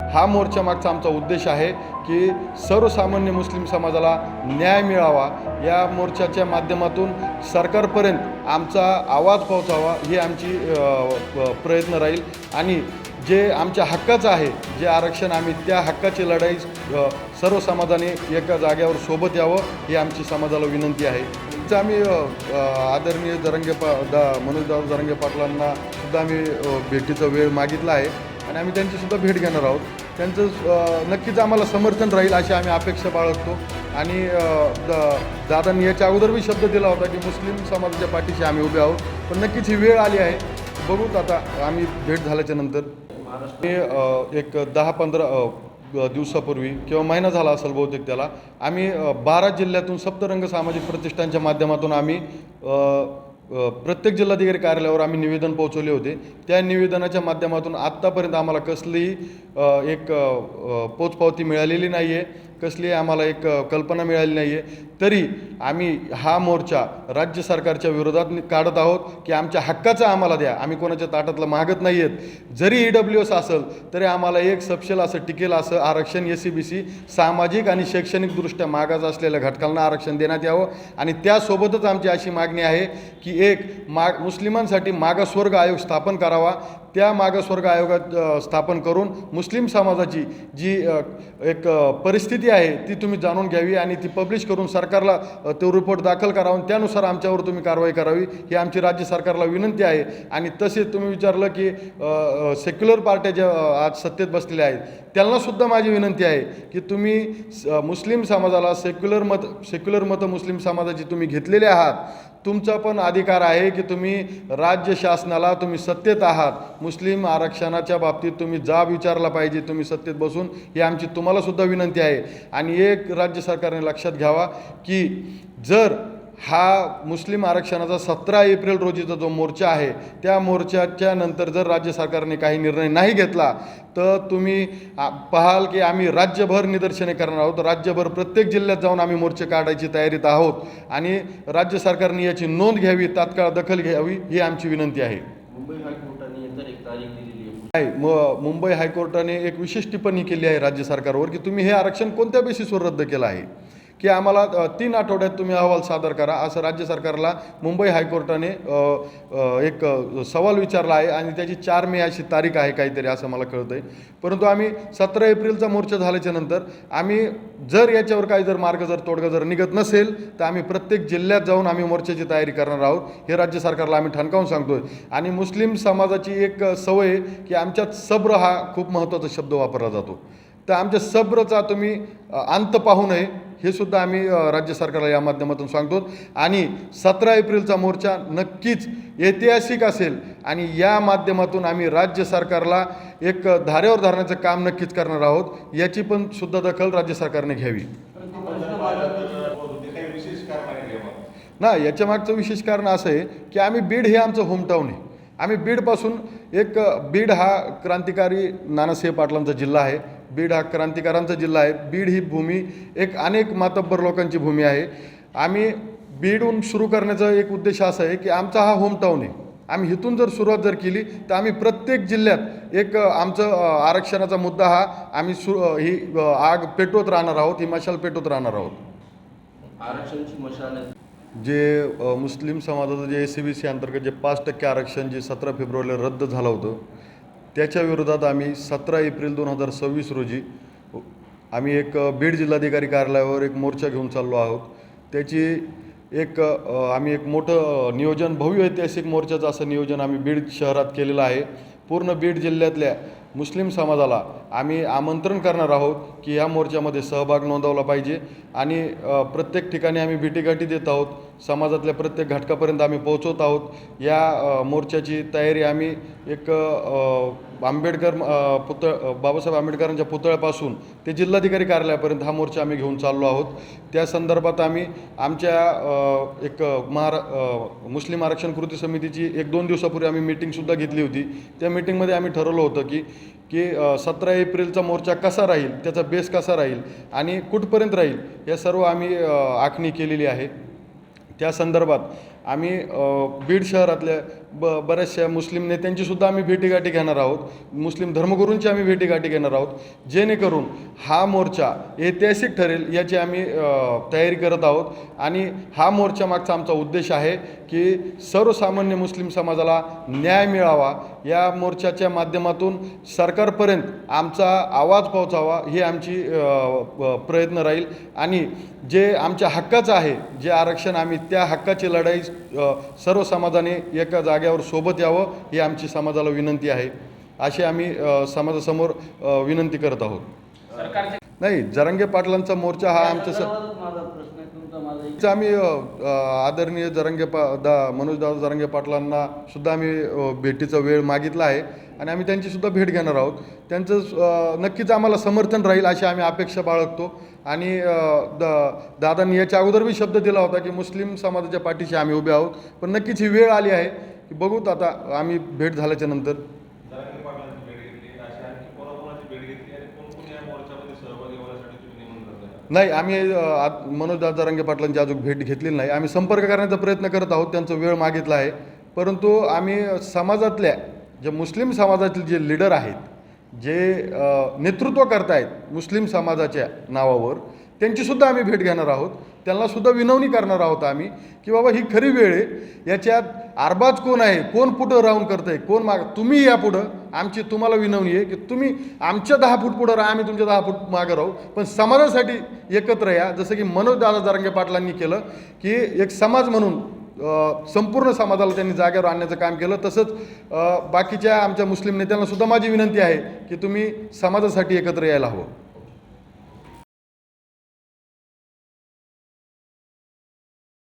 हा मोर्चा मागचा आमचा उद्देश आहे की सर्वसामान्य मुस्लिम समाजाला न्याय मिळावा, या मोर्चाच्या माध्यमातून सरकारपर्यंत आमचा आवाज पोहोचावा ही आमची प्रयत्न राहील। आणि जे आमच्या हक्काचं आहे, जे आरक्षण, आम्ही त्या हक्काची लढाई सर्व समाजाने एका जाग्यावर सोबत यावं ही आमची समाजाला विनंती आहे। आम्ही आदरणीय मनोजदादा जरांगे पाटलांना सुद्धा आम्ही भेटीचा वेळ मागितला आहे आणि आम्ही त्यांचीसुद्धा भेट घेणार आहोत। त्यांचं नक्कीच आम्हाला समर्थन राहील अशी आम्ही अपेक्षा बाळगतो। आणि दादांनी याच्या अगोदर बी शब्द दिला होता की मुस्लिम समाजाच्या पाठीशी आम्ही उभे आहोत, पण नक्कीच ही वेळ आली आहे। बघूत आता आम्ही भेट झाल्याच्या नंतर एक 10-15 दिवसापूर्वी किंवा महिना झाला असेल बहुतेक त्याला, आम्ही 12 जिल्ह्यातून सप्तरंग सामाजिक प्रतिष्ठानच्या माध्यमातून आम्ही प्रत्येक जिल्हाधिकारी कार्यालयावर आम्ही निवेदन पोहोचवले होते। त्या निवेदनाच्या माध्यमातून आत्तापर्यंत आम्हाला कसलीही एक पोचपावती मिळालेली नाही आहे, कसली आम्हाला एक कल्पना मिळाली नाही आहे। तरी आम्ही हा मोर्चा राज्य सरकारच्या विरोधात काढत आहोत की आमच्या हक्काचं आम्हाला द्या, आम्ही कोणाच्या ताटातलं मागत नाही आहेत। जरी EWS असेल तरी आम्हाला एक सपशेल असं टिकेल असं आरक्षण SCBC सामाजिक आणि शैक्षणिकदृष्ट्या मागास असलेल्या घटकांना आरक्षण देण्यात यावं। आणि त्यासोबतच आमची अशी मागणी आहे की एक मुस्लिमांसाठी मागासवर्ग आयोग स्थापन करावा। त्या मागासवर्ग आयोगात स्थापन करून मुस्लिम समाजाची जी एक परिस्थिती आहे ती तुम्ही जाणून घ्यावी आणि ती पब्लिश करून सरकारला तो रिपोर्ट दाखल करावा आणि त्यानुसार आमच्यावर तुम्ही कारवाई करावी ही आमची राज्य सरकारला विनंती आहे। आणि तसेच तुम्ही विचारलं की सेक्युलर पार्ट्या ज्या आज सत्तेत बसलेल्या आहेत त्यांनासुद्धा माझी विनंती आहे की तुम्ही मुस्लिम समाजाला सेक्युलर मतं मुस्लिम समाजाची तुम्ही घेतलेले आहात, तुमचा पण अधिकार आहे की तुम्ही राज्य शासनाला, तुम्ही सत्तेत आहात, मुस्लिम आरक्षणाच्या बाबतीत तुम्ही जाब विचारला पाहिजे तुम्ही सत्तेत बसून, ही आमची तुम्हालासुद्धा विनंती आहे। आणि एक राज्य सरकारने लक्षात घ्यावा की जर हा मुस्लिम आरक्षणाचा 17 एप्रिल रोजीचा जो मोर्चा आहे त्या मोर्चाच्या नंतर जर राज्य सरकारने काही निर्णय नाही घेतला तर तुम्ही पाहाल की आम्ही राज्यभर निदर्शने करणार आहोत। राज्यभर प्रत्येक जिल्ह्यात जाऊन आम्ही मोर्चे काढायची तयारीत आहोत आणि राज्य सरकारने याची नोंद घ्यावी, तात्काळ दखल घ्यावी ही आमची विनंती आहे। मुंबई हायकोर्टाने एक विशेष टिप्पणी केली आहे राज्य सरकारवर की तुम्ही हे आरक्षण कोणत्या बेसिसवर रद्द केलं आहे, की आम्हाला 3 आठवड्यात तुम्ही अहवाल सादर करा, असं राज्य सरकारला मुंबई हायकोर्टाने एक सवाल विचारला आहे। आणि त्याची 4 मे अशी तारीख आहे काहीतरी असं मला कळतं आहे। परंतु आम्ही 17 एप्रिलचा मोर्चा झाल्याच्या नंतर आम्ही जर याच्यावर काही तोडगा जर निघत नसेल तर आम्ही प्रत्येक जिल्ह्यात जाऊन आम्ही मोर्चाची तयारी करणार आहोत, हे राज्य सरकारला आम्ही ठणकावून सांगतोय। आणि मुस्लिम समाजाची एक सवय आहे की आमच्यात सब्र हा खूप महत्त्वाचा शब्द वापरला जातो, तर आमच्या सब्रचा तुम्ही अंत पाहू नये हे सुद्धा आम्ही राज्य सरकारला या माध्यमातून सांगतो। आणि 17 एप्रिलचा मोर्चा नक्कीच ऐतिहासिक असेल आणि या माध्यमातून आम्ही राज्य सरकारला एक धारेवर धरण्याचं काम नक्कीच करणार आहोत, याची पण सुद्धा दखल राज्य सरकारने घ्यावी। ना याच्या मागचं विशेष कारण असं आहे की आम्ही बीड हे आमचं होमटाऊन आहे। आम्ही बीडपासून बीड हा क्रांतिकारी नानासाहेब पाटलांचा जिल्हा आहे, बीड हा क्रांतिकारांचा जिल्हा आहे। बीड ही भूमी एक अनेक मातब्बर लोकांची भूमी आहे। आम्ही बीडहून सुरू करण्याचा एक उद्देश असा आहे की आमचा हा होमटाऊन आहे, आम्ही इथून जर सुरुवात केली तर आम्ही प्रत्येक जिल्ह्यात एक आमचं आरक्षणाचा मुद्दा हा आम्ही ही आग पेटवत राहणार आहोत, ही मशाल पेटवत राहणार आहोत। आरक्षणाची मशाल जे मुस्लिम समाजाचं जे SCBC अंतर्गत जे 5% आरक्षण जे 17 फेब्रुवारीला रद्द झालं होतं त्याच्या विरोधात आम्ही 17 एप्रिल 2026 रोजी आम्ही एक बीड जिल्हाधिकारी कार्यालयावर एक मोर्चा घेऊन चाललो आहोत। त्याची आम्ही एक मोठं नियोजन, भव्य ऐतिहासिक मोर्चाचं असं नियोजन आम्ही बीड शहरात केलेलं आहे। पूर्ण बीड जिल्ह्यातल्या मुस्लिम समाजाला आम्ही आमंत्रण करणार आहोत की या मोर्चामध्ये सहभाग नोंदवला पाहिजे आणि प्रत्येक ठिकाणी आम्ही भेटीगाठी देत आहोत, समाजातल्या प्रत्येक घटकापर्यंत आम्ही पोहोचवत आहोत। या मोर्चाची तयारी आम्ही एक बाबासाहेब आंबेडकरांच्या पुतळ्यापासून ते जिल्हाधिकारी कार्यालयापर्यंत हा मोर्चा आम्ही घेऊन चाललो आहोत। त्या संदर्भात आम्ही आमच्या एक मुस्लिम आरक्षण कृती समितीची 1-2 दिवसापूर्वी आम्ही मीटिंगसुद्धा घेतली होती। त्या मीटिंगमध्ये आम्ही ठरवलं होतं की 17 एप्रिलचा मोर्चा कसा राहील, त्याचा बेस कसा राहील आणि कुठपर्यंत राहील, या सर्व आम्ही आखणी केलेली आहे। त्या संदर्भात आम्ही बीड शहरातल्या बऱ्याचशा मुस्लिम नेत्यांचीसुद्धा आम्ही भेटीगाठी घेणार आहोत, मुस्लिम धर्मगुरूंची आम्ही भेटीगाठी घेणार आहोत, जेणेकरून हा मोर्चा ऐतिहासिक ठरेल याची आम्ही तयारी करत आहोत. आणि हा मोर्चा मागचा आमचा उद्देश आहे की सर्वसामान्य मुस्लिम समाजाला न्याय मिळावा, या मोर्चाच्या माध्यमातून सरकारपर्यंत आमचा आवाज पोहोचावा ही आमची प्रयत्न राहील. आणि जे आमच्या हक्काचं आहे, जे आरक्षण आम्ही त्या हक्काची लढाई सर्व समाजाने एका जाग्यावर सोबत यावं ही आमची समाजाला विनंती आहे. अशी आम्ही समाजासमोर विनंती करत आहोत. नाही, जरांगे पाटलांचा मोर्चा हा आमच्या आम्ही आदरणीय मनोजदादा जरांगे पाटलांना सुद्धा आम्ही भेटीचा वेळ मागितला आहे आणि आम्ही त्यांचीसुद्धा भेट घेणार आहोत. त्यांचं नक्कीच आम्हाला समर्थन राहील अशी आम्ही अपेक्षा बाळगतो. आणि दादांनी याच्या अगोदर बी शब्द दिला होता की मुस्लिम समाजाच्या पाठीशी आम्ही उभे आहोत, पण नक्कीच ही वेळ आली आहे की बघूत आता आम्ही भेट झाल्याच्या नंतर. नाही, आम्ही मनोजदादा जरांगे पाटलांची अजून भेट घेतलेली नाही. आम्ही संपर्क करण्याचा प्रयत्न करत आहोत, त्यांचा वेळ मागितला आहे, परंतु आम्ही समाजातल्या जे मुस्लिम समाजातील जे लीडर आहेत, जे नेतृत्व करतायत मुस्लिम समाजाच्या नावावर, त्यांचीसुद्धा आम्ही भेट घेणार आहोत. त्यांनासुद्धा विनवणी करणार आहोत आम्ही की बाबा ही खरी वेळ आहे, याच्यात अरबाज कोण आहे, कोण पुढं राहून करतं आहे, कोण तुम्ही या पुढं. आमची तुम्हाला विनवणी आहे की तुम्ही आमच्या 10 फूट पुढं राहा, आम्ही तुमच्या 10 फूट मागं राहू, पण समाजासाठी एकत्र या. जसं की मनोजदादा जरांगे पाटलांनी केलं की एक समाज म्हणून संपूर्ण समाजाला त्यांनी जागेवर आणण्याचं काम केलं. तसंच बाकीच्या आमच्या मुस्लिम नेत्यांना सुद्धा माझी विनंती आहे की तुम्ही समाजासाठी एकत्र यायला हवं.